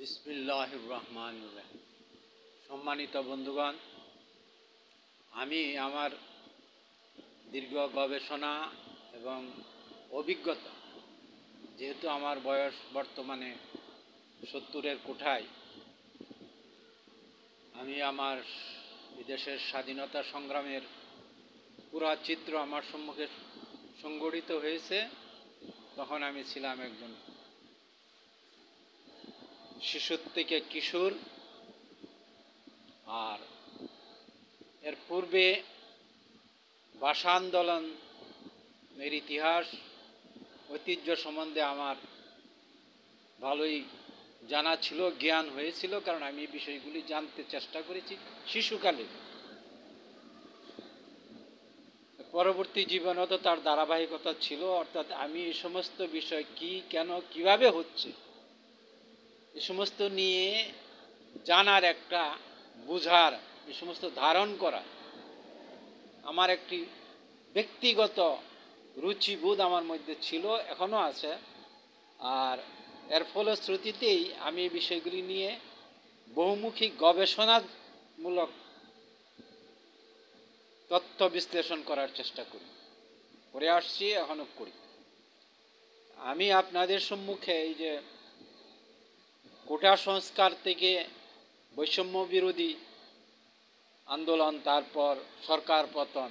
বিসমিল্লাহির রহমানির রহিম। সম্মানিত বন্ধুগণ, আমি আমার দীর্ঘ গবেষণা এবং অভিজ্ঞতা, যেহেতু আমার বয়স বর্তমানে 70-এর কোঠায়, আমি আমার দেশের স্বাধীনতা সংগ্রামের পুরা চিত্র আমার সম্মুখে সংগঠিত হয়েছে। তখন আমি ছিলাম একজন শিশুর থেকে কিশোর, আর এর পূর্বে ভাষা আন্দোলনের ইতিহাস ঐতিহ্য সম্বন্ধে আমার ভালোই জানা ছিল, জ্ঞান হয়েছিল, কারণ আমি এই বিষয়গুলি জানতে চেষ্টা করেছি শিশুকালে। পরবর্তী জীবনেও তো তার ধারাবাহিকতা ছিল, অর্থাৎ আমি এই সমস্ত বিষয় কি, কেন, কিভাবে হচ্ছে, এ সমস্ত নিয়ে জানার, একটা বুঝার, এ সমস্ত ধারণ করা আমার একটি ব্যক্তিগত রুচিবোধ আমার মধ্যে ছিল, এখনও আছে। আর এর ফলশ্রুতিতেই আমি এই বিষয়গুলি নিয়ে বহুমুখী গবেষণামূলক তথ্য বিশ্লেষণ করার চেষ্টা করে আসছি, এখনও করি। আমি আপনাদের সম্মুখে এই যে কোটা সংস্কার থেকে বৈষম্য বিরোধী আন্দোলন, তারপর সরকার পতন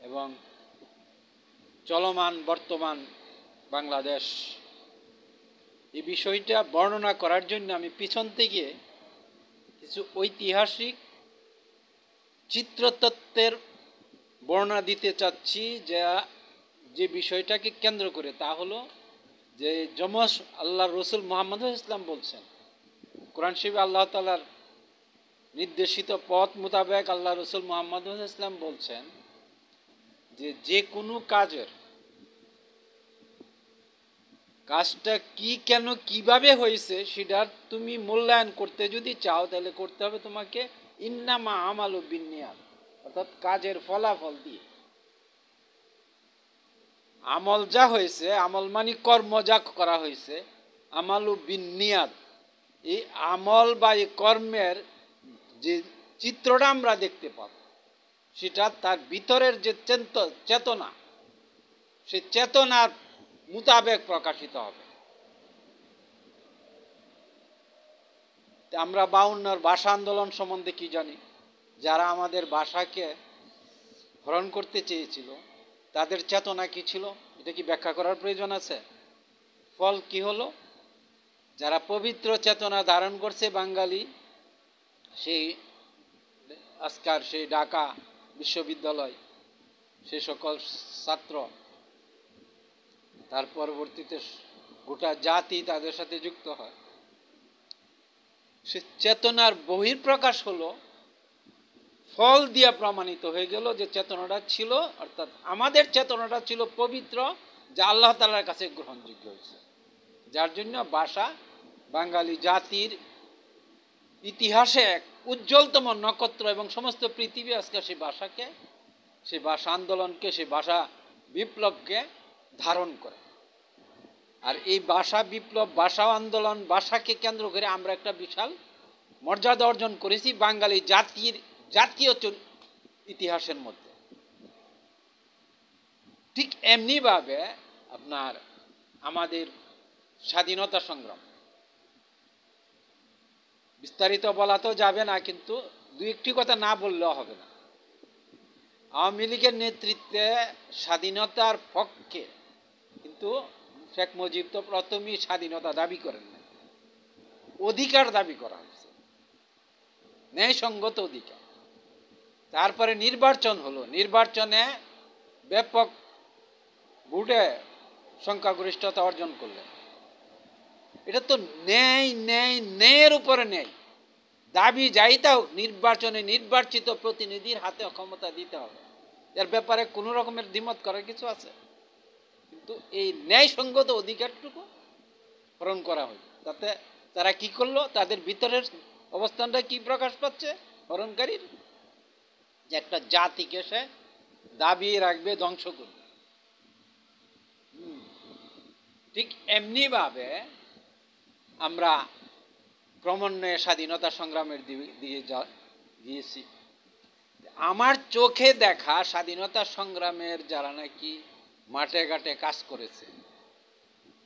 এবং চলমান বর্তমান বাংলাদেশ, এই বিষয়টা বর্ণনা করার জন্য আমি পিছন থেকে কিছু ঐতিহাসিক চিত্রতত্ত্বের বর্ণনা দিতে চাচ্ছি, যে বিষয়টাকে কেন্দ্র করে, তা হলো যে যমজ আল্লাহ রসুল মুহাম্মদ ইসলাম বলছেন, কোরআন শরীফে আল্লাহ তাআলার নির্দেশিত পথ মোতাবেক আল্লাহ রসুল মুহাম্মদ ইসলাম বলছেন যে কোনো কাজটা কি, কেন, কিভাবে হয়েছে, সেটা তুমি মূল্যায়ন করতে যদি চাও, তাহলে করতে হবে তোমাকে ইন্নামা আমালু বিন্নিয়াত, অর্থাৎ কাজের ফলাফল দিয়ে। আমল যা হয়েছে, আমল মানে কর্ম যা করা হয়েছে, আমালু বিন্নিয়াত, এই আমল বা এই কর্মের যে চিত্রটা আমরা দেখতে পাব, সেটা তার ভিতরের যে চেতনা, সে চেতনার মোতাবেক প্রকাশিত হবে। আমরা 52-র ভাষা আন্দোলন সম্বন্ধে কি জানি? যারা আমাদের ভাষাকে হরণ করতে চেয়েছিল, তাদের চেতনা কি ছিল? এটা কি ব্যাখ্যা করার প্রয়োজন আছে? ফল কি হলো? যারা পবিত্র চেতনা ধারণ করছে বাঙালি, সেই আজকার সেই ঢাকা বিশ্ববিদ্যালয়, সে সকল ছাত্র, তার পরবর্তীতে গোটা জাতি তাদের সাথে যুক্ত হয়। সে চেতনার বহিঃপ্রকাশ হলো, ফল দিয়ে প্রমাণিত হয়ে গেল যে চেতনাটা ছিল, অর্থাৎ আমাদের চেতনাটা ছিল পবিত্র, যা আল্লাহ তাআলার কাছে গ্রহণযোগ্য হয়েছে। যার জন্য ভাষা বাঙালি জাতির ইতিহাসে এক উজ্জ্বলতম নক্ষত্র, এবং সমস্ত পৃথিবী আজকে সেই ভাষাকে, সেই ভাষা আন্দোলনকে, সেই ভাষা বিপ্লবকে ধারণ করে। আর এই ভাষা বিপ্লব, ভাষা আন্দোলন, ভাষাকে কেন্দ্র করে আমরা একটা বিশাল মর্যাদা অর্জন করেছি বাঙালি জাতীয় ইতিহাসের মধ্যে। ঠিক এমনিভাবে আপনার আমাদের স্বাধীনতা সংগ্রাম, বিস্তারিত বলা তো যাবে না, কিন্তু দু একটি কথা না বললেও হবে না। আওয়ামী লীগের নেতৃত্বে স্বাধীনতার পক্ষে, কিন্তু শেখ মুজিব তো প্রথমেই স্বাধীনতা দাবি করেন না, অধিকার দাবি করা হয়েছে, ন্যায়সঙ্গত অধিকার। তারপরে নির্বাচন হলো, নির্বাচনে ব্যাপক ভোটে সংখ্যাগরিষ্ঠতা অর্জন করলেন। এটা তো ন্যায়ের উপরে ন্যায়, দাবি যাই তা হোক, নির্বাচনে নির্বাচিত প্রতিনিধির হাতে ক্ষমতা দিতে হবে। এর ব্যাপারে কোনো রকমের দ্বিমত করার কিছু আছে? কিন্তু এই ন্যায়সঙ্গত অধিকারটুকু হরণ করা হয়। তাতে তারা কি করলো? তাদের ভিতরের অবস্থানটা কি প্রকাশ পাচ্ছে হরণকারীর? যে একটা জাতিকে সে দাবিয়ে রাখবে, ধ্বংস করবে। ঠিক এমনিভাবে আমরা ক্রমান্বয়ে স্বাধীনতা সংগ্রামের দিয়ে গিয়েছি। আমার চোখে দেখা স্বাধীনতা সংগ্রামের যারা নাকি মাঠে ঘাটে কাজ করেছে,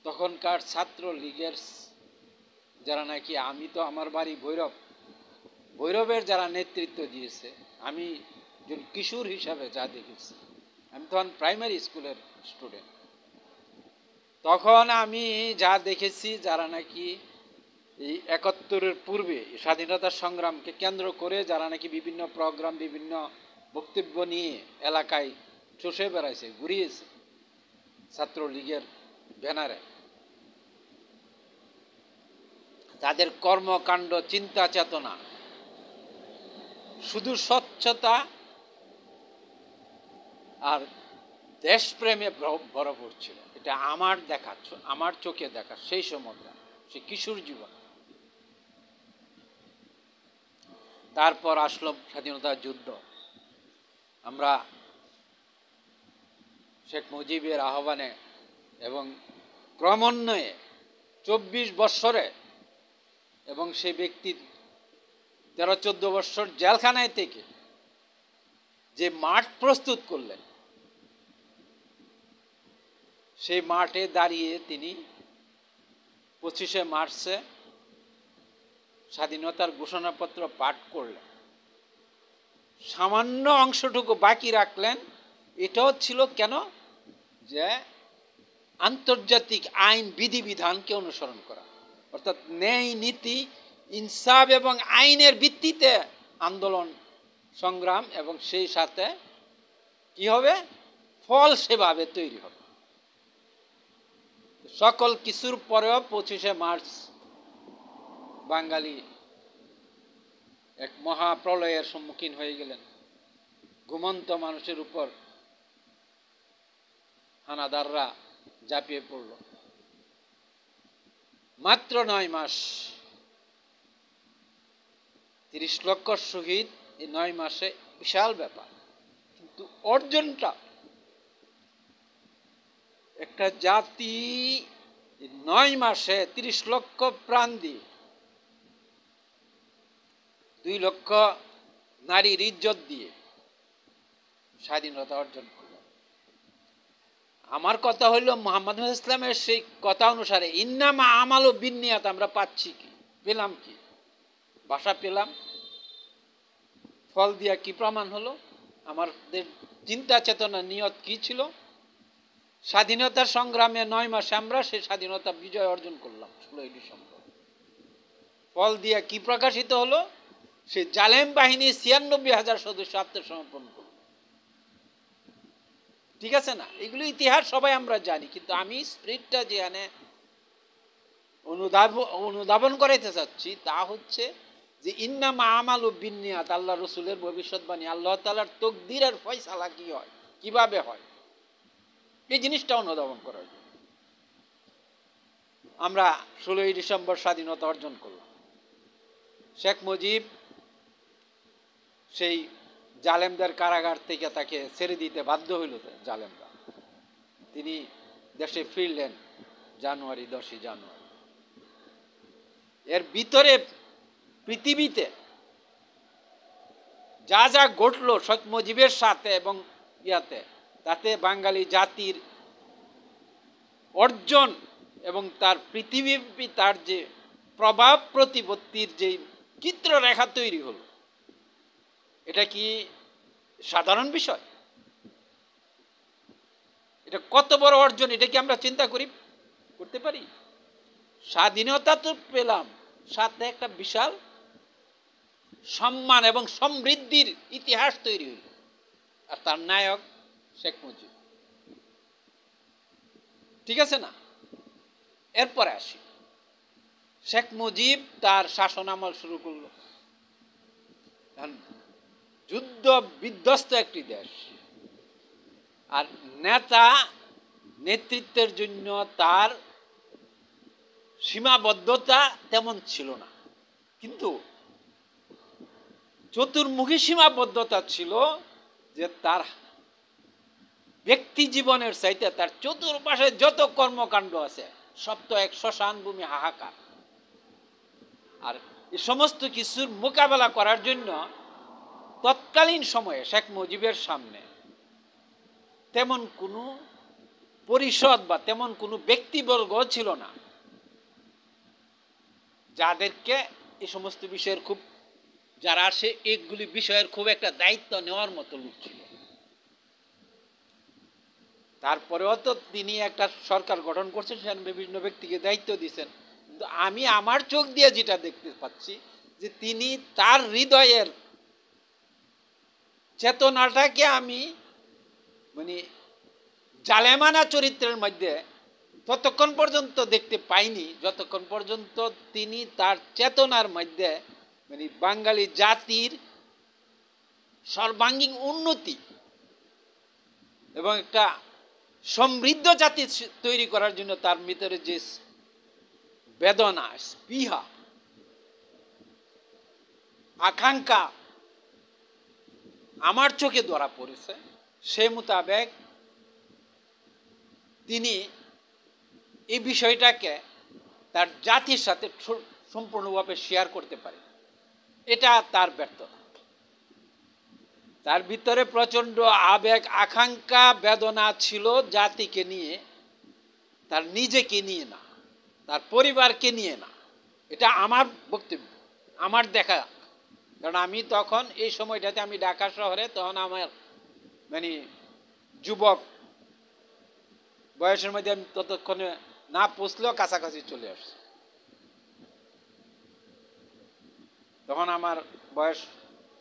তখনকার ছাত্র লীগের যারা নাকি, আমি তো আমার বাড়ি ভৈরবের যারা নেতৃত্ব দিয়েছে, আমি একজন কিশোর হিসাবে যা দেখেছি, আমি তখন প্রাইমারি স্কুলের স্টুডেন্ট, তখন আমি যা দেখেছি যারা নাকি এই ৭১-এর পূর্বে স্বাধীনতা সংগ্রামকে কেন্দ্র করে যারা নাকি বিভিন্ন প্রোগ্রাম, বিভিন্ন বক্তব্য নিয়ে এলাকায় চষে বেড়াইছে, ঘুরিয়েছে ছাত্রলীগের ব্যানারে, তাদের কর্মকাণ্ড, চিন্তা চেতনা শুধু স্বচ্ছতা আর দেশপ্রেমে ভরপুর ছিল। এটা আমার দেখা, আমার চোখে দেখা সেই সময়টা, সে কিশোর জীবন। তারপর আসলো স্বাধীনতা যুদ্ধ। আমরা শেখ মুজিবের আহ্বানে এবং ক্রমান্বয়ে ২৪ বৎসরে, এবং সেই ব্যক্তি ১৩-১৪ বৎসর জেলখানায় থেকে যে মাঠ প্রস্তুত করলেন, সেই মাঠে দাঁড়িয়ে তিনি ২৫শে মার্চে স্বাধীনতার ঘোষণাপত্র পাঠ করলেন। সামান্য অংশটুকু বাকি রাখলেন, এটাও ছিল কেন, যে আন্তর্জাতিক আইন বিধিবিধানকে অনুসরণ করা, অর্থাৎ ন্যায়, নীতি, ইনসাফ এবং আইনের ভিত্তিতে আন্দোলন সংগ্রাম, এবং সেই সাথে কি হবে, ফল সেভাবে তৈরি হবে। সকল কিছুর পরেও ২৫শে মার্চ বাঙালি এক মহাপ্রলয়ের সম্মুখীন হয়ে গেলেন। ঘুমন্ত মানুষের উপর হানাদাররা ঝাঁপিয়ে পড়ল। মাত্র ৯ মাস, ৩০ লক্ষ শহীদ, এই ৯ মাসে বিশাল ব্যাপার। কিন্তু অর্জনটা, একটা জাতি ৯ মাসে ৩০ লক্ষ প্রাণ দিয়ে, ২ লক্ষ নারীর ইজ্জত দিয়ে স্বাধীনতা অর্জন করল। আমার কথা হইল, মুহাম্মদ ইসলামের সেই কথা অনুসারে ইন্নামা আমাল ও বিন্নিয়াত, আমরা পাচ্ছি কি, পেলাম কি, ভাষা পেলাম, ফল দিয়া কি প্রমাণ হলো, আমাদের চিন্তা চেতনা নিয়ত কি ছিল। স্বাধীনতার সংগ্রামে ৯ মাসে আমরা সেই স্বাধীনতা বিজয় অর্জন করলাম ১৬ই ডিসেম্বর। ফল দিয়া কি প্রকাশিত হলো, সে জালেম বাহিনী ৯৬,০০০ সদস্য আত্মসমর্পণ করল। ঠিক আছে না? এগুলো ইতিহাস সবাই আমরা জানি, কিন্তু আমি স্পিরিটটা যেখানে অনুধাবন করাইতে চাচ্ছি, তা হচ্ছে যে ইন্নামা আমালু বিন্নিয়াত, আল্লাহ রসুলের ভবিষ্যৎবাণী, আল্লাহ তাআলার তকদিরের ফয়সালা কি হয়, কিভাবে হয়, এই জিনিসটা অনুধাবন করার জন্য আমরা ১৬ই ডিসেম্বর স্বাধীনতা অর্জন করলাম। শেখ মুজিব সেই জালেমদের কারাগার থেকে তাকে ছেড়ে দিতে বাধ্য হইল জালেমরা। তিনি দেশে ফিরলেন ১০ই জানুয়ারি। এর ভিতরে পৃথিবীতে যা যা ঘটল শেখ মুজিবের সাথে এবং ইয়াতে, তাতে বাঙালি জাতির অর্জন এবং তার পৃথিবীব্যাপী তার যে প্রভাব প্রতিপত্তির যে চিত্ররেখা তৈরি হল, এটা কি সাধারণ বিষয়? এটা কত বড় অর্জন, এটা কি আমরা চিন্তা করতে পারি? স্বাধীনতা তো পেলাম, সাথে একটা বিশাল সম্মান এবং সমৃদ্ধির ইতিহাস তৈরি হইল, আর তার নায়ক শেখ মুজিব। ঠিক আছে না? এরপরে আসি, শেখ মুজিব তার শাসন আমল শুরু করল। যুদ্ধ বিধ্বস্ত একটি দেশ, আর নেতা নেতৃত্বের জন্য তার সীমাবদ্ধতা তেমন ছিল না, কিন্তু চতুর্মুখী সীমাবদ্ধতা ছিল, যে তার ব্যক্তি জীবনের চাইতে তার চতুর্পাশে যত কর্মকাণ্ড আছে সব তো এক শ্মশান ভূমি, হাহাকার। আর এই সমস্ত কিছুর মোকাবেলা করার জন্য তৎকালীন সময়ে শেখ মুজিবের সামনে তেমন কোনো পরিষদ বা তেমন কোনো ব্যক্তিবর্গ ছিল না যাদেরকে এই সমস্ত বিষয়ের খুব যারা সে এইগুলি বিষয়ের খুব একটা দায়িত্ব নেওয়ার মতো লোক ছিল। তারপরেও তো তিনি একটা সরকার গঠন করছেন, সেখানে বিভিন্ন ব্যক্তিকে দায়িত্ব দিয়েছেন, কিন্তু আমি আমার চোখ দিয়ে যেটা দেখতে পাচ্ছি যে তিনি তার হৃদয়ের চেতনাটাকে আমি মানে জালেমানা চরিত্রের মধ্যে ততক্ষণ পর্যন্ত দেখতে পাইনি যতক্ষণ পর্যন্ত তিনি তার চেতনার মধ্যে মানে বাঙালি জাতির সর্বাঙ্গীন উন্নতি এবং একটা সমৃদ্ধ জাতি তৈরি করার জন্য তার ভিতরে যে বেদনা, স্পৃহা, আকাঙ্ক্ষা আমার চোখে ধরা পড়েছে, সে মোতাবেক তিনি এই বিষয়টাকে তার জাতির সাথে সম্পূর্ণভাবে শেয়ার করতে পারে। এটা তার ব্যর্থতা। তার ভিতরে প্রচণ্ড আবেগ, আকাঙ্ক্ষা, বেদনা ছিল জাতিকে নিয়ে, তার নিজেকে নিয়ে না, তার পরিবারকে নিয়ে না। এটা আমার বক্তব্য, আমার দেখা। কারণ আমি তখন এই সময়টাতে আমি ঢাকা শহরে, তখন আমার মানে যুবক বয়সের মধ্যে আমি ততক্ষণে না পৌঁছলেও কাছাকাছি চলে আসছি। তখন আমার বয়স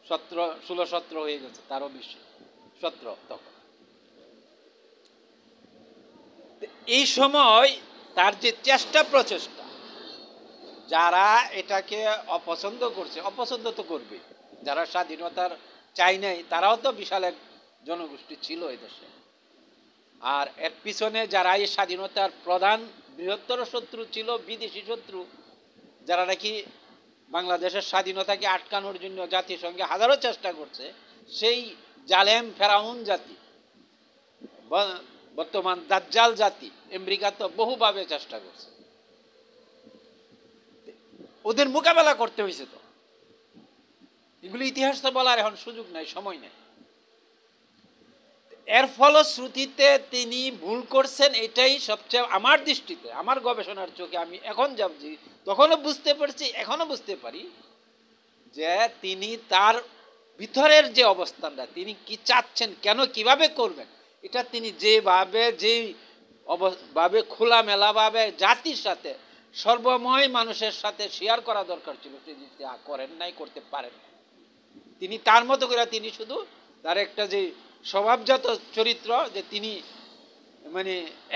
16-17 হয়ে গেছে, তারও বেশি, 17 তখন। এই সময় তার যে চেষ্টা প্রচেষ্টা, যারা এটাকে অপছন্দ করছে, অপছন্দ তো করবে, যারা স্বাধীনতার চাই নাই তারাও তো বিশাল এক জনগোষ্ঠী ছিল এই দেশে। আর এর পিছনে যারা এই স্বাধীনতার প্রধান বৃহত্তর শত্রু ছিল বিদেশি শত্রু, যারা নাকি বাংলাদেশের স্বাধীনতাকে আটকানোর জন্য জাতিসংঘে হাজারো চেষ্টা করছে, সেই জালেম ফেরাউন জাতি, বর্তমান দাজ্জাল জাতি, আমেরিকা তো বহুভাবে চেষ্টা করছে, ওদের মোকাবেলা করতে হয়েছে। তো এগুলি ইতিহাস তো বলার এখন সুযোগ নাই, সময় নেই। এর ফলশ্রুতিতে তিনি ভুল করছেন, এটাই সবচেয়ে আমার দৃষ্টিতে, আমার গবেষণার চোখে আমি এখন যাচ্ছি, তখনও বুঝতে পারছি, এখনো বুঝতে পারি যে তিনি তার ভিতরের যে অবস্থানটা, তিনি কি চাচ্ছেন, কেন, কিভাবে করবেন, এটা তিনি যেভাবে খোলামেলাভাবে জাতির সাথে, সর্বময় মানুষের সাথে শেয়ার করা দরকার ছিল, তিনি তা করেন নাই, করতে পারেন। তিনি তার মতো করে তিনি শুধু তার একটা যে স্বভাবজাত চরিত্র, যে তিনি মানে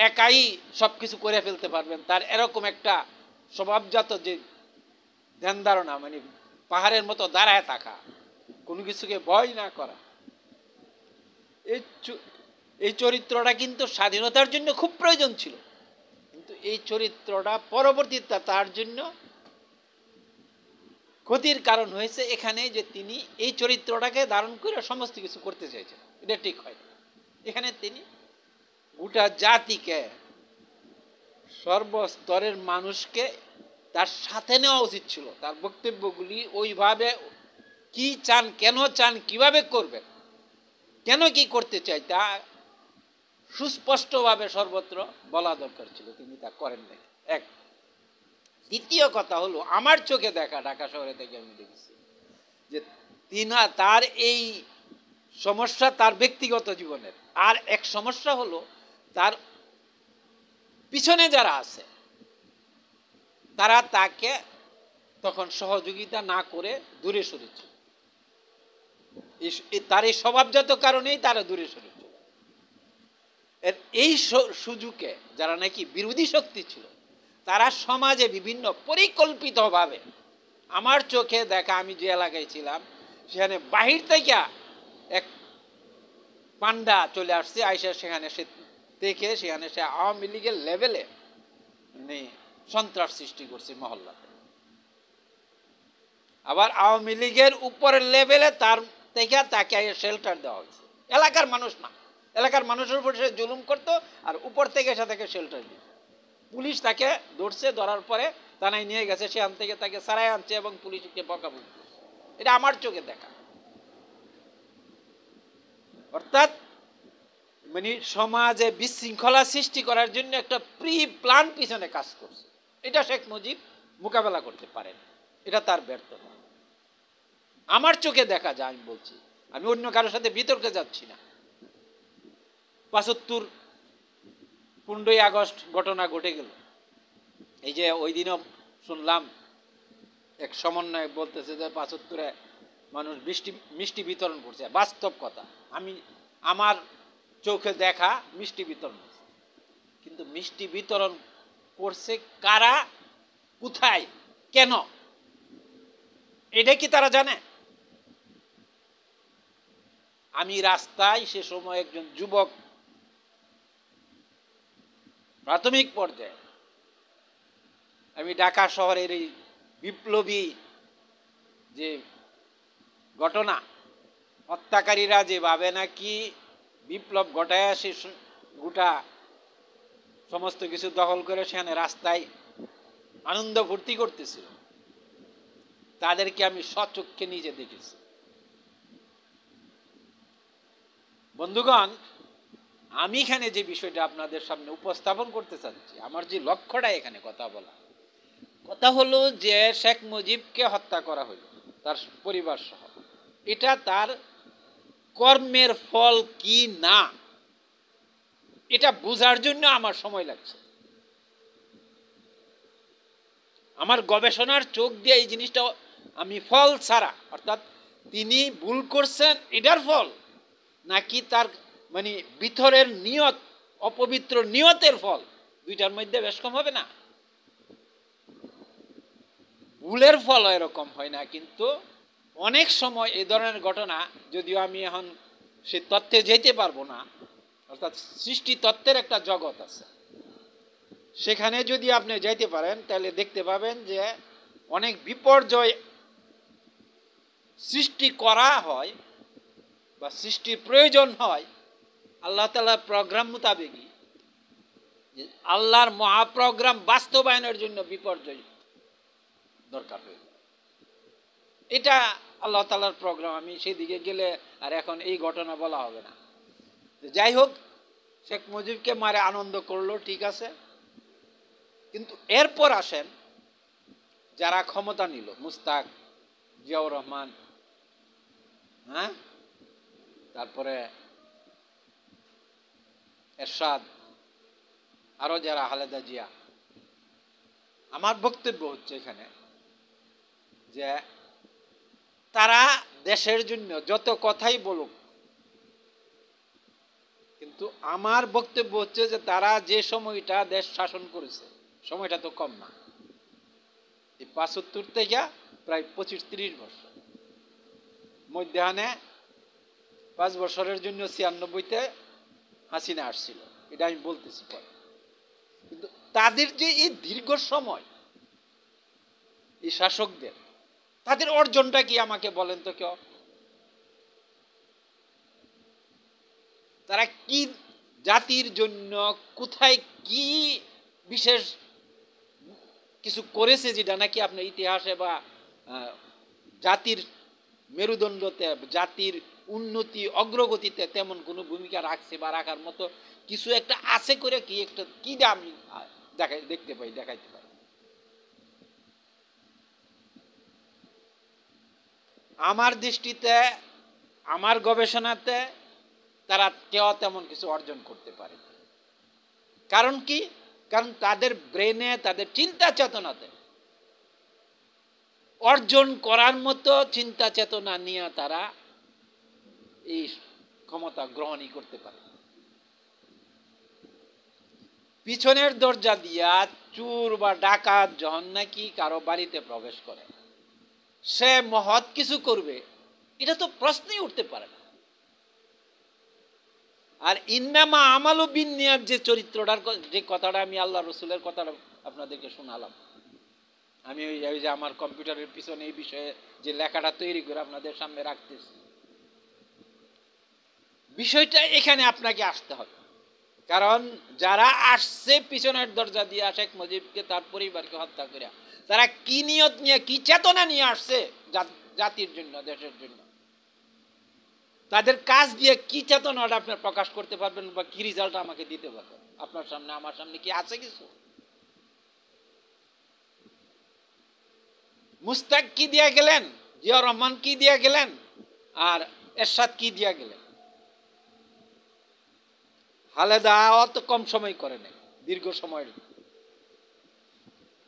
একাই সব কিছু করে ফেলতে পারবেন, তার এরকম একটা স্বভাবজাত যে ধ্যান ধারণা, মানে পাহাড়ের মতো দাঁড়ায় থাকা, কোনো কিছুকে ভয় না করা, এই চরিত্রটা কিন্তু স্বাধীনতার জন্য খুব প্রয়োজন ছিল। কিন্তু এই চরিত্রটা পরবর্তীতে তার জন্য ক্ষতির কারণ হয়েছে এখানে, যে তিনি এই চরিত্রটাকে ধারণ করে সমস্ত কিছু করতে চাইছেন, এটা ঠিক হয়। এখানে তিনি গোটা জাতিকে, সর্বস্তরের মানুষকে তার সাথে নেওয়া উচিত ছিল। তার বক্তব্যগুলি ওইভাবে কি চান, কেন চান, কিভাবে করবেন, কেন কি করতে চাই, তা সুস্পষ্টভাবে সর্বত্র বলা দরকার ছিল, তিনি তা করেন নাই। এক। দ্বিতীয় কথা হলো, আমার চোখে দেখা, ঢাকা শহরে থেকে আমি দেখেছি যে তার এই সমস্যা তার ব্যক্তিগত জীবনের, আর এক সমস্যা হলো তার পিছনে যারা আছে তারা তাকে তখন সহযোগিতা না করে দূরে সরেছে। তার এই স্বভাবজাত কারণেই তারা দূরে সরেছে। এই সুযোগে যারা নাকি বিরোধী শক্তি ছিল, তারা সমাজে বিভিন্ন পরিকল্পিতভাবে, আমার চোখে দেখা, আমি যে এলাকায় ছিলাম সেখানে বাহির থেকে এক পান্ডা চলে আসছে, আইসা সেখানে সে দেখে সেখানে সে আওয়ামী লীগের লেভেলে মানে সন্ত্রাস সৃষ্টি করছে মহল্লাতে। আবার আওয়ামী লীগের উপরের লেভেলে তার থেকে তাকে শেল্টার দেওয়া হয়েছে। এলাকার মানুষ না, এলাকার মানুষের উপর সে জুলুম করতো, আর উপর থেকে সে তাকে শেল্টার দিত। পুলিশ তাকে ধরছে, ধরার পরে থানায় নিয়ে গেছে, সেখান থেকে তাকে সারাই আনছে এবং পুলিশকে বকাবকি করছে। এটা আমার চোখে দেখা। অর্থাৎ মানে সমাজে বিশৃঙ্খলা সৃষ্টি করার জন্য একটা প্রি প্ল্যান পিছনে কাজ করছে। এটা শেখ মুজিব মোকাবেলা করতে পারেন, এটা তার ব্যর্থতা। আমার চোখে দেখা যায়, আমি বলছি, আমি অন্য কারোর সাথে বিতর্কে যাচ্ছি না। ৭৫ 15ই আগস্ট ঘটনা ঘটে গেল। এই যে ওই দিনও শুনলাম এক সমন্বয়ক বলতেছে যে ৭৫-এ মানুষ মিষ্টি বিতরণ করছে। বাস্তব কথা, আমি আমার চোখে দেখা মিষ্টি বিতরণ করছে, কিন্তু মিষ্টি বিতরণ করছে কারা, কোথায়, কেন, এটা কি তারা জানে? আমি রাস্তায় সে সময় একজন যুবক, প্রাথমিক পর্যায়ে আমি ঢাকা শহরের এই বিপ্লবী যে ঘটনা, হত্যাকারীরা যেভাবে নাকি বিপ্লব ঘটায় সে গোটা সমস্ত কিছু দখল করে সেখানে রাস্তায় আনন্দ ফুর্তি করতেছিল, তাদেরকে আমি স্বচক্ষে নিজে দেখেছি। বন্ধুগণ, আমি এখানে যে বিষয়টা আপনাদের সামনে উপস্থাপন করতে চাচ্ছি, আমার যে লক্ষ্যটা এখানে কথা হলো যে শেখ মুজিবকে হত্যা করা হলো তার পরিবার সহ, এটা তার কর্মের ফল কি না, এটা বোঝার জন্য আমার সময় লাগছে। আমার গবেষণার চোখ দিয়ে এই জিনিসটা আমি ফল ছাড়া, অর্থাৎ তিনি ভুল করছেন এটার ফল, নাকি তার মানে ভিতরের নিয়ত, অপবিত্র নিয়তের ফল, দুইটার মধ্যে বেশ কম হবে না? ভুলের ফল এরকম হয় না, কিন্তু অনেক সময় এই ধরনের ঘটনা, যদিও আমি এখন সে তত্ত্বে যেতে পারবো না, অর্থাৎ সৃষ্টি তত্ত্বের একটা জগৎ আছে, সেখানে যদি আপনি যাইতে পারেন তাহলে দেখতে পাবেন যে অনেক বিপর্যয় সৃষ্টি করা হয় বা সৃষ্টির প্রয়োজন হয় আল্লাহ তাআলার প্রোগ্রাম মোতাবেকই। আল্লাহর মহাপ্রোগ্রাম বাস্তবায়নের জন্য বিপর্যয় দরকার হয়ে যায়। এটা আল্লাহ তাআলার প্রোগ্রাম, আমি সেদিকে গেলে আর এখন এই ঘটনা বলা হবে না। যাই হোক, শেখ মুজিবকে মারে আনন্দ করলো, ঠিক আছে, কিন্তু এরপর আসেন যারা ক্ষমতা নিল, মুস্তাক, জিয়াউর রহমান, হ্যাঁ, তারপরে এরশাদ, আরো যারা, খালেদা জিয়া। আমার বক্তব্য হচ্ছে এখানে যে তারা দেশের জন্য যত কথাই বলুক, কিন্তু আমার বক্তব্য হচ্ছে যে তারা যে সময়টা দেশ শাসন করেছে, সময়টা তো কম না, এই ৭৫ থেকে প্রায় 25-30 বছর, মধ্যাহ্নে 5 বছরের জন্য 96-তে হাসিনা আসছিল, এটা আমি বলতেছি পরে। কিন্তু তাদের যে এই দীর্ঘ সময়, এই শাসকদের, তাদের অর্জনটা কি আমাকে বলেন তো কেউ? তারা কি জাতির জন্য কোথায় কি বিশেষ কিছু করেছে যেটা নাকি আপনার ইতিহাসে বা জাতির মেরুদণ্ডতে, জাতির উন্নতি অগ্রগতিতে তেমন কোনো ভূমিকা রাখছে বা রাখার মতো কিছু একটা আছে করে কি একটা কি আমি দেখতে পাই, দেখাইতে পাই? আমার দৃষ্টিতে, আমার গবেষণাতে তারা কেউ তেমন কিছু অর্জন করতে পারে। কারণ কি? কারণ তাদের ব্রেনে, তাদের চিন্তা চেতনাতে অর্জন করার মতো চিন্তা চেতনা নিয়ে তারা এই ক্ষমতা গ্রহণই করতে পারে। পিছনের দরজা দিয়া চোর বা ডাকাত যখন নাকি কারো বাড়িতে প্রবেশ করে, সে মহৎ কিছু করবে, এটা তো প্রশ্নই উঠতে পারে না। আর ইন্নামা আমালু বিন্নিয়াত যে চরিত্রটার যে কথাটা আমি আল্লাহ রসুলের কথাটা আপনাদেরকে শোনালাম, আমি ওই যে আমার কম্পিউটারের পিছনে এই বিষয়ে যে লেখাটা তৈরি করে আপনাদের সামনে রাখতেছি, বিষয়টা এখানে আপনাকে আসতে হবে। কারণ যারা আসছে পিছনের দরজা দিয়ে শেখ মুজিবকে তার পরিবারকে হত্যা করে, তারা কি নিয়ত নিয়ে, কি চেতনা নিয়ে আসছে জাতির জন্য, দেশের জন্য, তাদের কাজ দিয়ে কি চেতনাটা আপনার প্রকাশ করতে পারবেন বা কি রেজাল্ট আমাকে দিতে পারবেন? আপনার সামনে আমার সামনে কি আছে কিছু? মুস্তাক কি দিয়া গেলেন, জিয়া রহমান কি দিয়া গেলেন, আর এরশাদ কি দিয়া গেলেন? খালেদা অত কম সময় করে নাই, দীর্ঘ সময়ের।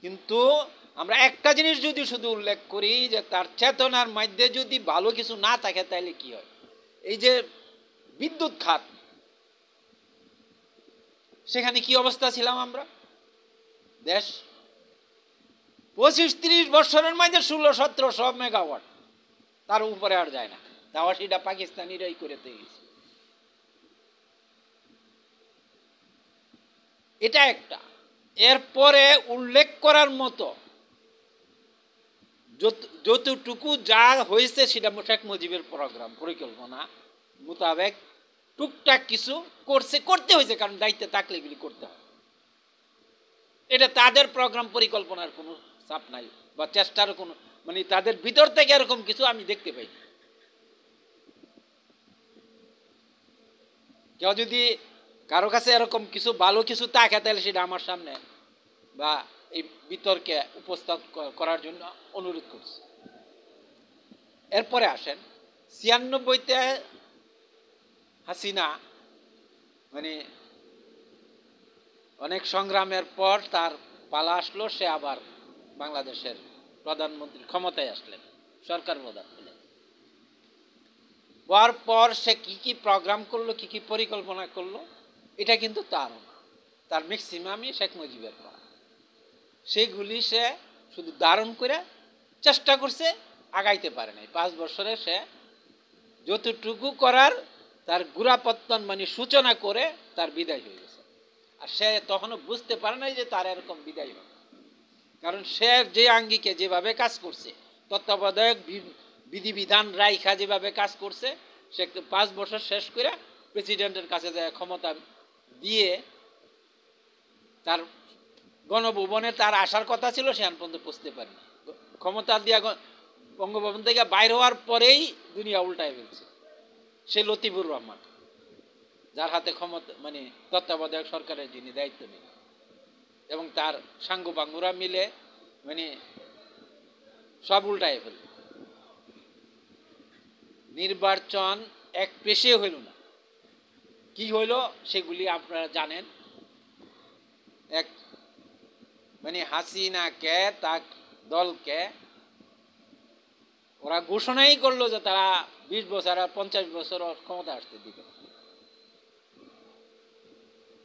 কিন্তু আমরা একটা জিনিস যদি শুধু উল্লেখ করি যে তার চেতনার মধ্যে যদি ভালো কিছু না থাকে তাহলে কি হয়? এই যে বিদ্যুৎ খাত, সেখানে কি অবস্থা ছিলাম আমরা? দেশ 25-30 বছরের মধ্যে 1600-1700 মেগাওয়াট, তার উপরে আর যায় না। তাও সেটা পাকিস্তানিরাই করে দিয়েছে। এটা একটা। এরপরে উল্লেখ করার মতো যতটুকু যা হয়েছে সেটা শেখ মুজিবের প্রোগ্রাম পরিকল্পনা মোতাবেক টুকটাক কিছু করতে হয়েছে, কারণ দায়িত্বে থাকলে এগুলি করতে হয়। এটা তাদের প্রোগ্রাম পরিকল্পনার কোনো চাপ নাই বা চেষ্টার কোনো, মানে তাদের ভিতর থেকে এরকম কিছু আমি দেখতে পাই। কেউ যদি কারো কাছে এরকম কিছু ভালো কিছু থাকে তাহলে সেটা আমার সামনে বা এই বিতর্কে উপস্থাপন করার জন্য অনুরোধ করছি। এরপরে আসেন 96-তে হাসিনা মানে অনেক সংগ্রামের পর তার পালা আসলো, সে আবার বাংলাদেশের প্রধানমন্ত্রী ক্ষমতায় আসলেন, সরকার প্রধান হলেন। হওয়ার পর সে কি কি প্রোগ্রাম করলো, কি কি পরিকল্পনা করলো, এটা কিন্তু তার ম্যাক্সিমামই শেখ মুজিবের করা। সেগুলি সে শুধু ধারণ করে চেষ্টা করছে, আগাইতে পারে নাই। 5 বছরে সে যতটুকু করার তার গোড়াপত্তন মানে সূচনা করে তার বিদায় হয়ে গেছে। আর সে তখনও বুঝতে পারে নাই যে তার এরকম বিদায় হবে, কারণ সে যে আঙ্গিকে যেভাবে কাজ করছে, তত্ত্বাবধায়ক বিধিবিধান রাইখা যেভাবে কাজ করছে, সে 5 বছর শেষ করে প্রেসিডেন্টের কাছে যায় ক্ষমতা দিয়ে, তার গণভবনে তার আসার কথা ছিল, সে পর্যন্ত পৌঁছতে পারেনি। ক্ষমতা দিয়া বঙ্গভবন থেকে বাইর হওয়ার পরেই দুনিয়া উল্টায় ফেলছে। সে লতিফুর রহমান, যার হাতে ক্ষমতা মানে তত্ত্বাবধায়ক সরকারের যিনি দায়িত্ব নেন, এবং তার সাঙ্গু পাঙ্গুরা মিলে মানে সব উল্টায় ফেলল। নির্বাচন এক পেশে হইল না। কি হইল সেগুলি আপনারা জানেন। এক মানে হাসিনাকে, তার দলকে ওরা ঘোষণাই করলো যে তারা 20 বছর আর 50 বছর ক্ষমতা আসতে দিবে।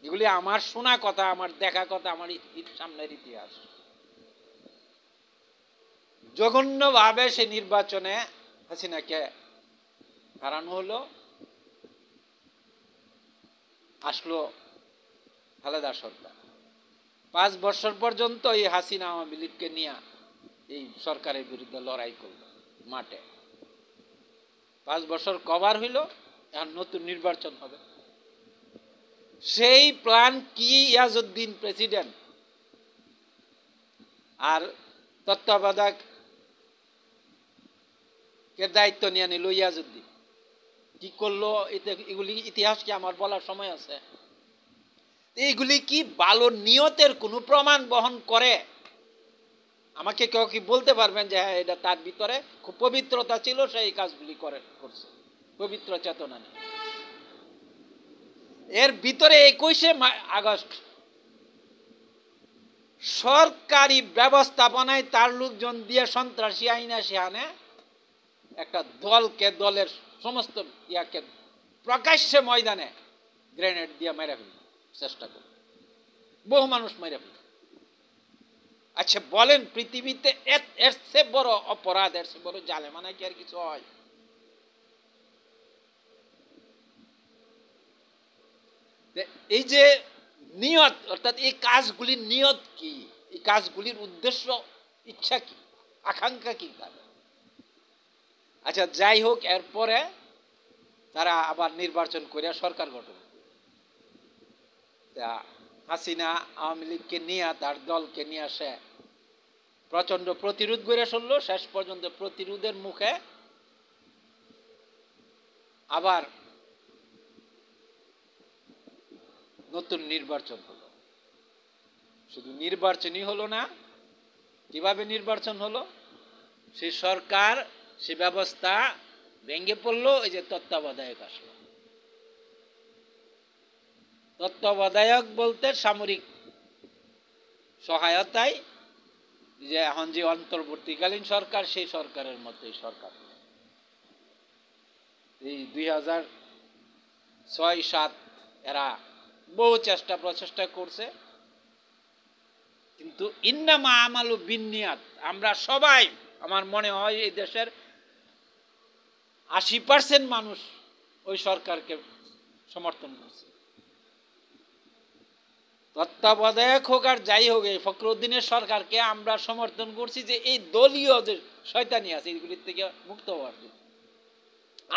এগুলি আমার শোনা কথা, আমার দেখা কথা, আমার সামনের ইতিহাস। জঘন্যভাবে সে নির্বাচনে হাসিনাকে হারানো হলো। আসলো খালেদা সরকার। 5 বছর পর্যন্ত এই হাসিনা আওয়ামী লীগকে নিয়ে এই সরকারের বিরুদ্ধে লড়াই করল মাঠে। 5 বছর কভার হইল, এখন নতুন নির্বাচন হবে। সেই প্ল্যান কি ইয়াজউদ্দিন প্রেসিডেন্ট আর তত্ত্বাবধায়ক কে দায়িত্ব নিয়ে নিল ইয়াজউদ্দিন, কি করলো এগুলি ইতিহাস কি আমার বলার সময় আছে? এইগুলি কি ভালো নিয়তের কোনো প্রমাণ বহন করে? আমাকে কেউ কি বলতে পারবেন যে হ্যাঁ এটা তার ভিতরে খুব পবিত্রতা ছিল, সেই কাজগুলি করছে, পবিত্র চেতনা নেই? এর ভিতরে 21শে আগস্ট সরকারি ব্যবস্থাপনায় তার লোকজন দিয়ে সন্ত্রাসী আইনা সেখানে একটা দলকে, দলের সমস্ত ইয়াকে প্রকাশ্যে ময়দানে গ্রেনেড দিয়ে মেরে ফেলল, চেষ্টা করে বহু মানুষ মেরে ফেলল। আচ্ছা বলেন, পৃথিবীতে এর চেয়ে বড় অপরাধ, এর চেয়ে বড় জালেমানা কি আর কিছু হয়? এই যে নিয়ত, অর্থাৎ এই কাজগুলির নিয়ত কি, এই কাজগুলির উদ্দেশ্য, ইচ্ছা কি, আকাঙ্ক্ষা কি তাদের? আচ্ছা যাই হোক, এরপরে তারা আবার নির্বাচন করে সরকার গঠন। তা হাসিনা আওয়ামী লীগকে নিয়ে তার দলকে নিয়ে আসে প্রচণ্ড প্রতিরোধ গড়ে চললো। শেষ পর্যন্ত প্রতিরোধের মুখে আবার নতুন নির্বাচন হলো। শুধু নির্বাচনই হলো না, কিভাবে নির্বাচন হলো? সে সরকার, সে ব্যবস্থা ভেঙে পড়লো। এই যে তত্ত্বাবধায়ক আসলো। তত্ত্বাবধায়ক বলতে সামরিক সহায়তায় যে এখন যে অন্তর্বর্তীকালীন সরকার, সেই সরকারের মতোই সরকার। এই 2006-07 এরা বহু চেষ্টা প্রচেষ্টা করছে, কিন্তু ইন্নামা আমালু বিন্নিয়াত। আমরা সবাই, আমার মনে হয় এই দেশের 80% মানুষ ওই সরকারকে সমর্থন করছে। তত্ত্বাবধায়ক হোক আর যাই হোক, এই ফখরুদ্দিনের সরকারকে আমরা সমর্থন করছি যে এই দলীয় যে শয়তানি আছে এইগুলির থেকে মুক্ত হওয়ার জন্য।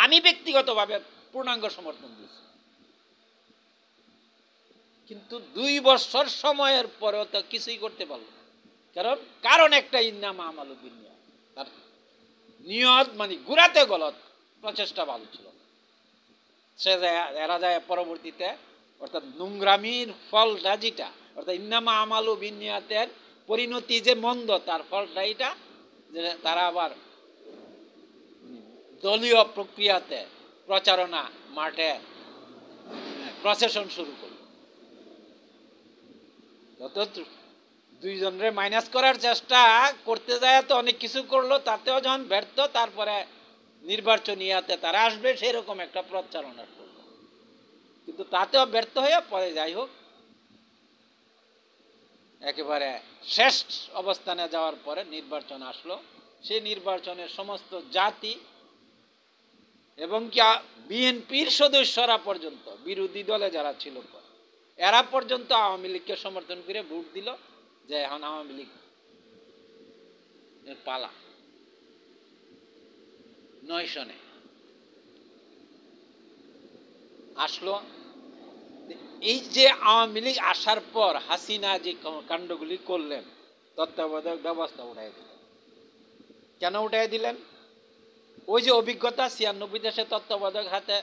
আমি ব্যক্তিগতভাবে পূর্ণাঙ্গ সমর্থন দিচ্ছি, কিন্তু 2 বছর সময়ের পরেও তো কিছুই করতে পারলো না। কারণ একটা ইন্নামা আমালু বিন্নিয়াত, তার নিয়ত মানে গুড়াতে গলত প্রচেষ্টা ভালো ছিল। সে এরা যায় পরবর্তীতে, অর্থাৎ নোংরামির ফলটা যেটা, অর্থাৎ ইন্নামা আমালু বিন্নিয়াতের পরিণতি যে মন্দ, তার ফলটা এটা যে তারা আবার দলীয় প্রক্রিয়াতে প্রচারণা মাঠে প্রসেশন শুরু করল। যত দুইজনের মাইনাস করার চেষ্টা করতে যায় তো অনেক কিছু করলো, তাতেও যখন ব্যর্থ, তারপরে নির্বাচনী ইয়াতে তারা আসবে সেরকম একটা প্রচারণা করলো, কিন্তু তাতেও ব্যর্থ হয়ে পরে যাই হোক একেবারে শেষ অবস্থানে যাওয়ার পরে নির্বাচন আসলো। সেই নির্বাচনের সমস্ত জাতি এবং কি বিএনপির সদস্যরা পর্যন্ত, বিরোধী দলে যারা ছিল এরা পর্যন্ত আওয়ামী লীগকে সমর্থন করে ভোট দিল যে এখন আওয়ামী লীগ পালা। 9 সনে আসলো। এই যে আওয়ামী লীগ আসার পর হাসিনা যে কাণ্ডগুলি করলেন, তত্ত্বাবধায়ক ব্যবস্থা উঠাই দিলেন। কেন উঠাই দিলেন? ওই যে অভিজ্ঞতা 96 দেশে তত্ত্বাবধায়ক হাতে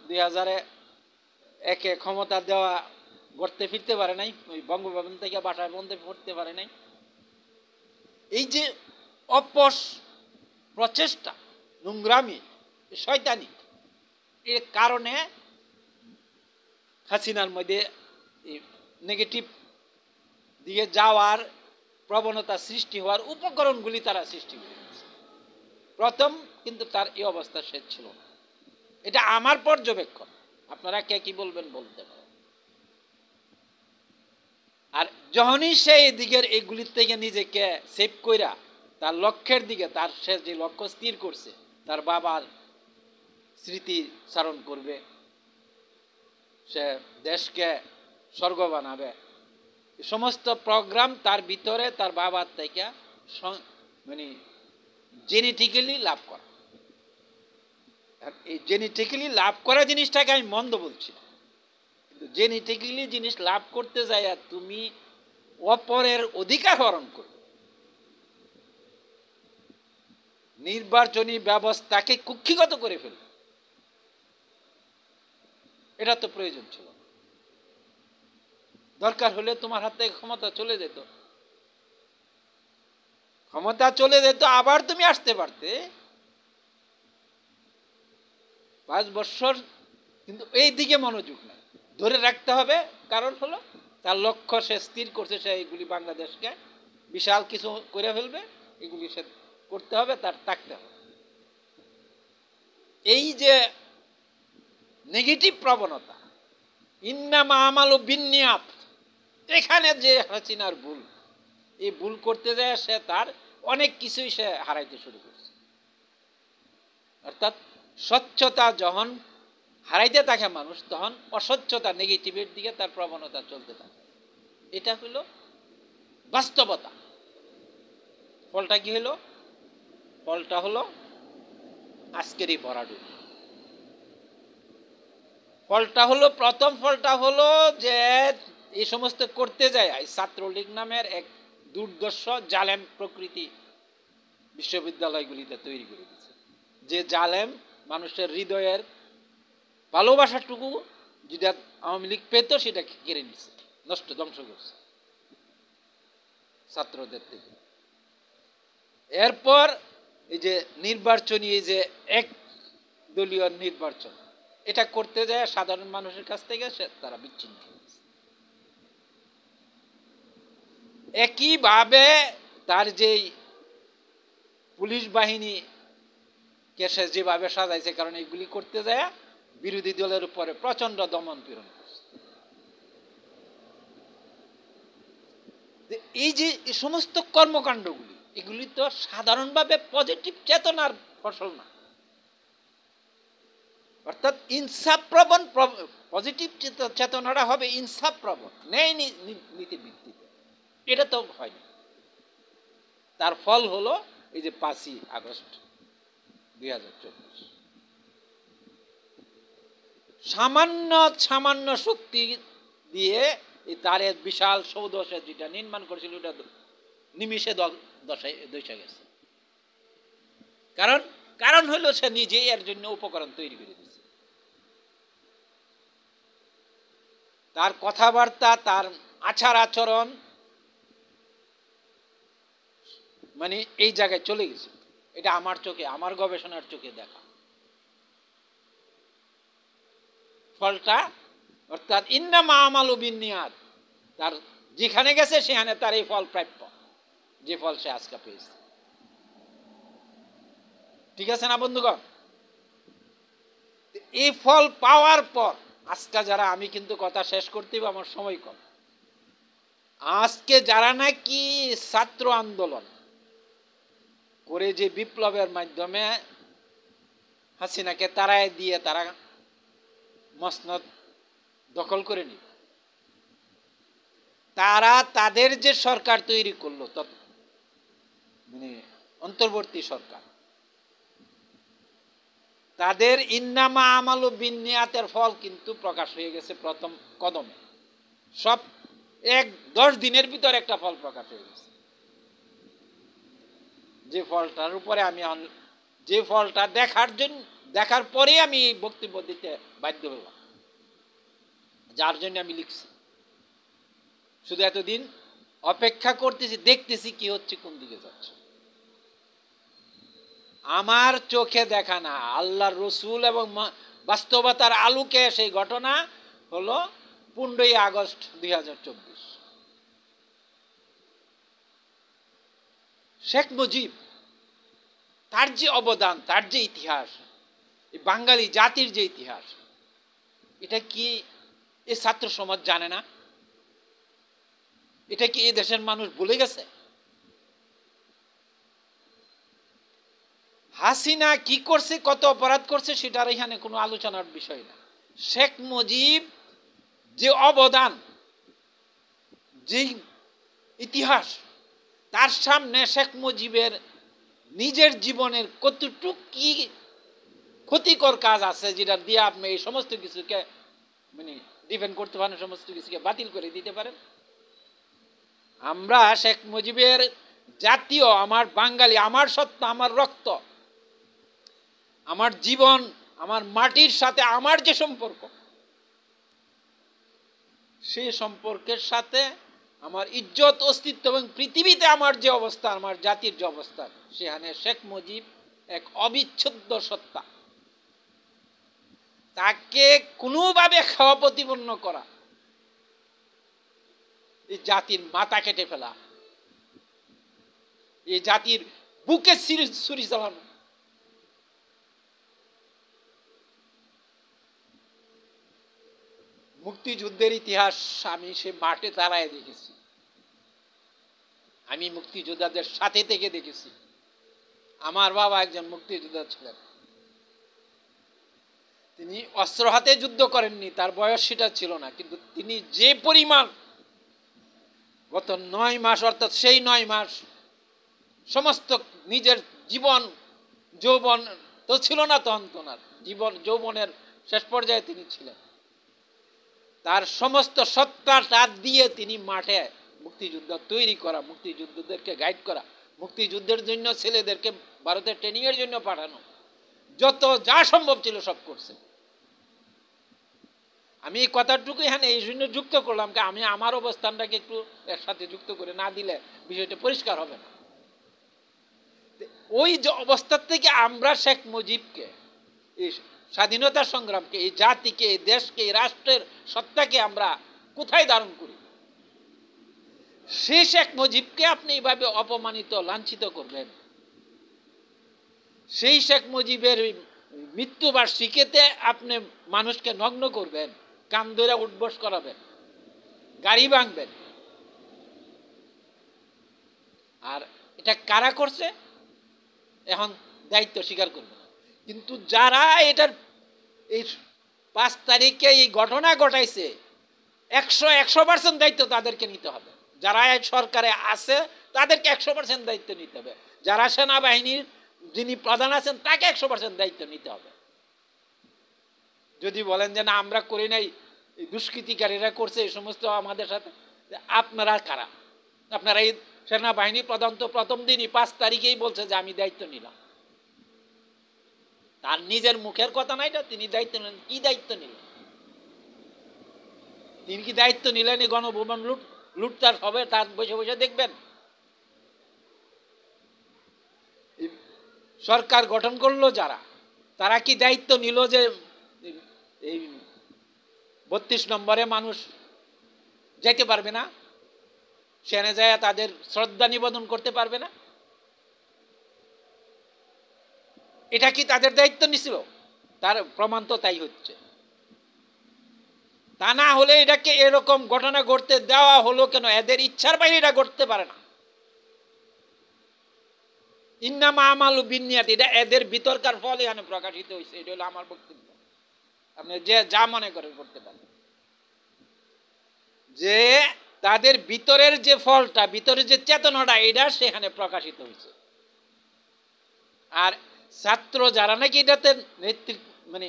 2001-এ ক্ষমতা দেওয়া গড়তে ফিরতে পারে নাই, ওই বঙ্গভবন থেকে বাসায় বন্ধে পড়তে পারে নাই। এই যে অপস প্রচেষ্টা, নোংরামি, শয়তানি, এর কারণে হাসিনার মধ্যে নেগেটিভ দিকে যাওয়ার প্রবণতা সৃষ্টি হওয়ার উপকরণগুলি তারা সৃষ্টি করেছে। প্রথম কিন্তু তার এই অবস্থা সে ছিল না। এটা আমার পর্যবেক্ষণ, আপনারা কে কি বলবেন বলতে পারেন। আর যখনই সে এই দিকের এইগুলির থেকে নিজেকে সেভ কইরা তার লক্ষ্যের দিকে, তার সে যে লক্ষ্য স্থির করছে, তার বাবার স্মৃতি চারণ করবে, সে দেশকে স্বর্গ বানাবে, সমস্ত প্রোগ্রাম তার ভিতরে তার বাবার থেকে মানে জেনেটিক্যালি লাভ করা। এই জেনেটিক্যালি লাভ করা জিনিসটাকে আমি মন্দ বলছি না, কিন্তু জেনেটিক্যালি জিনিস লাভ করতে যায় আর তুমি অপরের অধিকার হরণ করবে, নির্বাচনী ব্যবস্থাকে কুক্ষিগত করে ফেলবে, এটা তো প্রয়োজন ছিল। দরকার হলে তোমার হাত থেকে ক্ষমতা চলে যেত, আবার তুমি আসতে পারতে 5 বছর, কিন্তু এই দিকে মনোযোগ নাই, ধরে রাখতে হবে। কারণ হলো তার লক্ষ্য সে স্থির করছে, সে এইগুলি বাংলাদেশকে বিশাল কিছু করে ফেলবে, এগুলি সে করতে হবে, তার থাকতে হবে। এই যে নেগেটিভ প্রবণতা, ইন্নামা আমালু বিন্নিয়াত, এখানে যে হাসিনার ভুল, এই ভুল করতে যায় সে তার অনেক কিছুই সে হারাইতে শুরু করছে। অর্থাৎ স্বচ্ছতা যখন হারাইতে থাকে মানুষ, তখন অস্বচ্ছতা, নেগেটিভের দিকে তার প্রবণতা চলতে থাকে। এটা হলো বাস্তবতা। ফলটা কি হলো? ফলটা হলো আজকের এই ভরাডুবি। ফলটা হলো, প্রথম ফলটা হলো যে এই সমস্ত করতে যায় এই ছাত্রলীগ নামের এক দুর্দর্শ জালেম প্রকৃতি বিশ্ববিদ্যালয়গুলিতে তৈরি করে দিচ্ছে, যে জালেম মানুষের হৃদয়ের ভালোবাসাটুকু যেটা আওয়ামী লীগ পেত সেটা কেড়ে নিচ্ছে, নষ্ট, ধ্বংস করছে ছাত্রদের থেকে। এরপর এই যে নির্বাচনী, এই যে এক দলীয় নির্বাচন, এটা করতে যায় সাধারণ মানুষের কাছ থেকে তারা বিচ্ছিন্ন হয়েছে। একইভাবে তার যেই পুলিশ বাহিনী কেসে যেভাবে সাজাইছে, কারণ এইগুলি করতে যায় বিরোধী দলের উপরে প্রচন্ড দমন পীড়ন করছে। এই যে এই সমস্ত কর্মকাণ্ডগুলি, এগুলি তো সাধারণভাবে পজিটিভ চেতনার ফসল না, অর্থাৎ ইনসাফ প্রবণ, পজিটিভ চেতনাটা হবে ইনসাফ প্রবণ, ন্যায় নীতির ভিত্তিতে। এটা তো হয়নি। তার ফল হলো এই যে 5ই আগস্ট 2024। সামান্য শক্তি দিয়ে তার বিশাল সৌধ যেটা নির্মাণ করেছিল ওটা নিমিষে দশা গেছে। কারণ হলো সে নিজেই এর জন্য উপকরণ তৈরি করে দিয়েছে। তার কথাবার্তা, তার আচার আচরণ মানে এই জায়গায় চলে গেছে। এটা আমার চোখে, আমার গবেষণার চোখে দেখা ফলটা, অর্থাৎ ইন্নামা আমালু বিন্নিয়াত, তার যেখানে গেছে সেখানে তার এই ফল প্রাপ্য, যে ফল সে আজকে পেয়েছে। ঠিক আছে না বন্ধুগণ? এই ফল পাওয়ার পর আজকে যারা, আমি কিন্তু কথা শেষ করতেই আমার সময় কম, আজকে যারা নাকি ছাত্র আন্দোলন করে যে বিপ্লবের মাধ্যমে হাসিনাকে তাড়ায় দিয়ে তারা মসনদ দখল করে নিল, তারা তাদের যে সরকার তৈরি করলো, মানে অন্তর্বর্তী সরকার, তাদের ইন্নামা আমালু বিন্নিয়াতের ফল কিন্তু প্রকাশ হয়ে গেছে প্রথম কদমে। সব 10 দিনের ভিতর একটা ফল প্রকাশ হয়ে গেছে, যে ফলটার উপরে আমি, যে ফলটা দেখার পরে আমি এই বক্তব্য দিতে বাধ্য হলাম, যার জন্য আমি লিখছি। শুধু এতদিন অপেক্ষা করতেছি, দেখতেছি কি হচ্ছে, কোন দিকে যাচ্ছে। আমার চোখে দেখা না, আল্লাহর রসুল এবং বাস্তবতার আলোকে সেই ঘটনা হলো 15ই আগস্ট 2024। শেখ মুজিব, তার যে অবদান, তার যে ইতিহাস, বাঙালি জাতির যে ইতিহাস, এটা কি এই ছাত্র সমাজ জানে না? এটা কি এই দেশের মানুষ ভুলে গেছে? হাসিনা কি করছে, কত অপরাধ করছে, সেটার এখানে কোনো আলোচনার বিষয় না। শেখ মুজিব যে অবদান, যে ইতিহাস, তার সামনে শেখ মুজিবের নিজের জীবনের কতটুক কি ক্ষতিকর কাজ আছে, যেটা দিয়ে আপনি এই সমস্ত কিছুকে মানে ডিফেন্ড করতে পারেন, সমস্ত কিছুকে বাতিল করে দিতে পারেন। আমরা শেখ মুজিবের জাতীয়, আমার বাঙালি, আমার সত্তা, আমার রক্ত, আমার জীবন, আমার মাটির সাথে আমার যে সম্পর্ক, সেই সম্পর্কের সাথে আমার ইজ্জত, অস্তিত্ব এবং পৃথিবীতে আমার যে অবস্থা, আমার জাতির যে অবস্থা, সেখানে শেখ মুজিব এক অবিচ্ছেদ্য সত্তা। তাকে কোনোভাবে খাওয়া প্রতিপন্ন করা, এই জাতির মাথা কেটে ফেলা, এই জাতির বুকে ছুরি চালানো, মুক্তিযুদ্ধের ইতিহাস আমি সে মাঠে দাঁড়ায় দেখেছি, আমি মুক্তিযোদ্ধাদের সাথে থেকে দেখেছি। আমার বাবা একজন মুক্তিযোদ্ধা ছিলেন, তিনি অস্ত্র হাতে যুদ্ধ করেননি, তার বয়স সেটা ছিল না, কিন্তু তিনি যে পরিমাণ গত 9 মাস, অর্থাৎ সেই 9 মাস সমস্ত নিজের জীবন, যৌবন তো ছিল না তখন, তোনার জীবন যৌবনের শেষ পর্যায়ে তিনি ছিলেন, তার সমস্ত সত্তাটা দিয়ে তিনি মাঠে মুক্তিযুদ্ধ তৈরি করা, মুক্তিযুদ্ধদেরকে গাইড করা, মুক্তিযুদ্ধের জন্য ছেলেদেরকে ভারতের ট্রেনিংয়ের জন্য পাঠানো, যত যা সম্ভব ছিল সব করছে। আমি এই কথাটুকু এখানে এই জন্য যুক্ত করলাম, আমি আমার অবস্থানটাকে একটু এর সাথে যুক্ত করে না দিলে বিষয়টা পরিষ্কার হবে না। ওই যে অবস্থার থেকে আমরা শেখ মুজিবকে, এই স্বাধীনতা সংগ্রামকে, এই জাতিকে, এই দেশকে, এই রাষ্ট্রের সত্তাকে আমরা কোথায় ধারণ করি? সেই শেখ মুজিবকে আপনি এইভাবে অপমানিত, লাঞ্ছিত করবেন, সেই শেখ মুজিবের মৃত্যুবার্ষিকীতে আপনি মানুষকে নগ্ন করবেন, কান ধরে উঠবস করাবেন, গাড়ি ভাঙবেন। আর এটা কারা করছে এখন দায়িত্ব স্বীকার করবে না। কিন্তু যারা এটার এই 5 তারিখে এই ঘটনা ঘটাইছে 100% দায়িত্ব তাদেরকে নিতে হবে। যারা সরকারে আছে তাদেরকে 100% দায়িত্ব নিতে হবে। যারা সেনাবাহিনীর যিনি প্রধান আছেন তাকে 100% দায়িত্ব নিতে হবে। যদি বলেন যে না আমরা করি নাই, দুষ্কৃতিকারীরা করছে এই সমস্ত আমাদের সাথে, আপনারা কারা? আপনারা এই সেনাবাহিনী প্রধান তো প্রথম দিনই 5 তারিখেই বলছে যে আমি দায়িত্ব নিলাম। তার নিজের মুখের কথা নাই, না তিনি দায়িত্ব নিলেন। কি দায়িত্ব নিলেন? তিনি কি দায়িত্ব নিলেন এই গণভবন লুটতার হবে তার বসে বসে দেখবেন? সরকার গঠন করলো যারা, তারা কি দায়িত্ব নিল যে এই 32 নম্বরে মানুষ যেতে পারবে না, সেখানে যায় তাদের শ্রদ্ধা নিবেদন করতে পারবে না? এটা কি তাদের দায়িত্ব নিছিল? তার প্রমাণ তো তাই হচ্ছে। তা না হলে এটাকে এরকম ঘটনা ঘটতে দেওয়া হলো কেন? এদের ইচ্ছার বাইরে এটা ঘটতে পারে না। ইন্নামা আমালু বিন্নিয়াত, এটা এদের বিতর্কার ফল এখানে প্রকাশিত হয়েছে। এটা হলো আমার বক্তব্য। আপনি যে যা মনে করেন করতে পারেন, যে তাদের ভিতরের যে ফলটা, ভিতরের যে চেতনাটা, এটা সেখানে প্রকাশিত হয়েছে। আর ছাত্র যারা নাকি এটাতে নেতৃত্ব মানে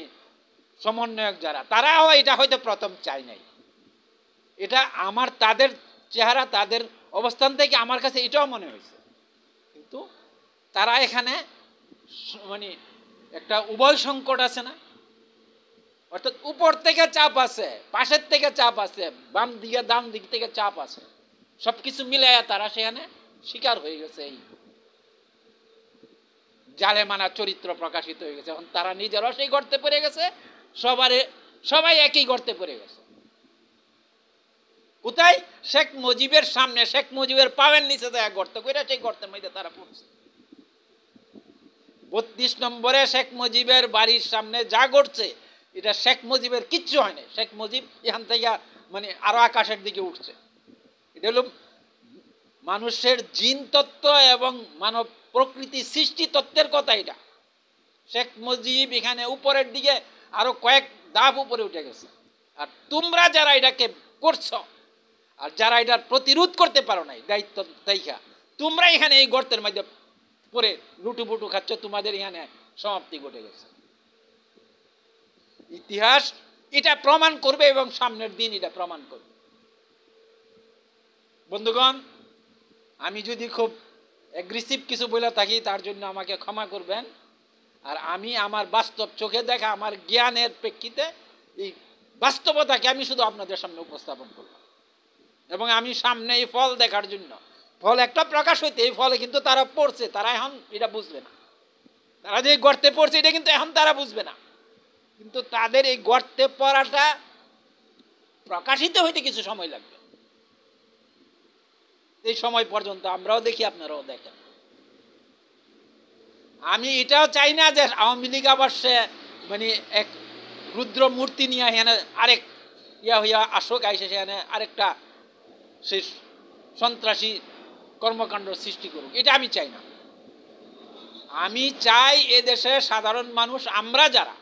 সমন্বয়ক যারা, তারাও এটা হয়তো প্রথম চাই নাই। এটা আমার তাদের চেহারা, তাদের অবস্থান থেকে আমার কাছে এটাও মনে হয়েছে। কিন্তু তারা এখানে মানে একটা উভয় সংকট আছে না, অর্থাৎ উপর থেকে চাপ আছে, পাশের থেকে চাপ আছে, বাম দিকে ডান দিক থেকে চাপ আছে, সবকিছু মিলাইয়া তারা সেখানে শিকার হয়ে গেছে। এই জালেমানা চরিত্র প্রকাশিত হয়ে গেছে। এখন তারা নিজেরাও সেই গর্তে পড়ে গেছে, সবাই একই গর্তে পড়ে গেছে। কোথায়? শেখ মুজিবের সামনে, শেখ মুজিবের পায়ের নিচে দেয়া গর্ত করে সেই গর্তের মধ্যে তারা পড়ছে। 32 নম্বরে শেখ মুজিবের বাড়ির সামনে যা ঘটছে, এটা শেখ মুজিবের কিচ্ছু হয় না। শেখ মুজিব এখান থেকে মানে আরো আকাশের দিকে উঠছে। এটা হলো মানুষের জিন তত্ত্ব এবং মানব প্রকৃতি সৃষ্টি তত্ত্বের কথা। এটা শেখ মুজিব এখানে উপরের দিকে আরো কয়েক ধাপ উপরে উঠে গেছে। আর তোমরা যারা এটাকে করছো, আর যারা এটার প্রতিরোধ করতে পারো নাই দায়িত্ব দেখা, তোমরা এখানে এই গর্তের মধ্যে পরে লুটুপুটু খাচ্ছ, তোমাদের এখানে সমাপ্তি ঘটে গেছে। ইতিহাস এটা প্রমাণ করবে এবং সামনের দিন এটা প্রমাণ করবে। বন্ধুগণ, আমি যদি খুব অ্যাগ্রেসিভ কিছু বলে থাকি তার জন্য আমাকে ক্ষমা করবেন। আর আমি আমার বাস্তব চোখে দেখা, আমার জ্ঞানের প্রেক্ষিতে এই বাস্তবতাকে আমি শুধু আপনাদের সামনে উপস্থাপন করলাম। এবং আমি সামনে এই ফল দেখার জন্য, ফল একটা প্রকাশ হইতে, এই ফলে কিন্তু তারা পড়ছে, তারা এখন এটা বুঝবে না। তারা যে গর্তে পড়ছে এটা কিন্তু এখন তারা বুঝবে না। কিন্তু তাদের এই গর্তে পড়াটা প্রকাশিত হইতে কিছু সময় লাগবে। এই সময় পর্যন্ত আমরাও দেখি, আপনারাও দেখেন। আমি এটাও চাই না যে আওয়ামী লীগ আবার সে মানে এক রুদ্র মূর্তি নিয়ে এখানে আরেক হইয়া আসুক, আইসে সেখানে আরেকটা সেই সন্ত্রাসী কর্মকাণ্ড সৃষ্টি করুক, এটা আমি চাই না। আমি চাই এদেশে সাধারণ মানুষ, আমরা যারা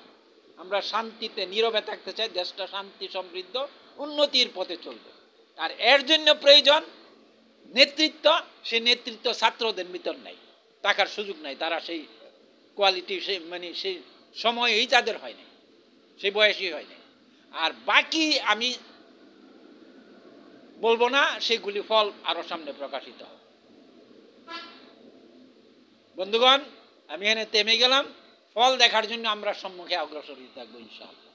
আমরা শান্তিতে নীরবে থাকতে চাই, দেশটা শান্তি সমৃদ্ধ উন্নতির পথে চলবে। আর এর জন্য প্রয়োজন নেতৃত্ব। সেই নেতৃত্ব ছাত্রদের ভিতর নাই, থাকার সুযোগ নাই। তারা সেই কোয়ালিটি, সেই মানে সেই সময়ই তাদের হয় নাই, সেই বয়সই হয় নাই। আর বাকি আমি বলবো না, সেগুলি ফল আরো সামনে প্রকাশিত হবে। বন্ধুগণ, আমি এখানে থেমে গেলাম। ফল দেখার জন্য আমরা সম্মুখে অগ্রসর হতে থাকবো ইনশাআল্লাহ।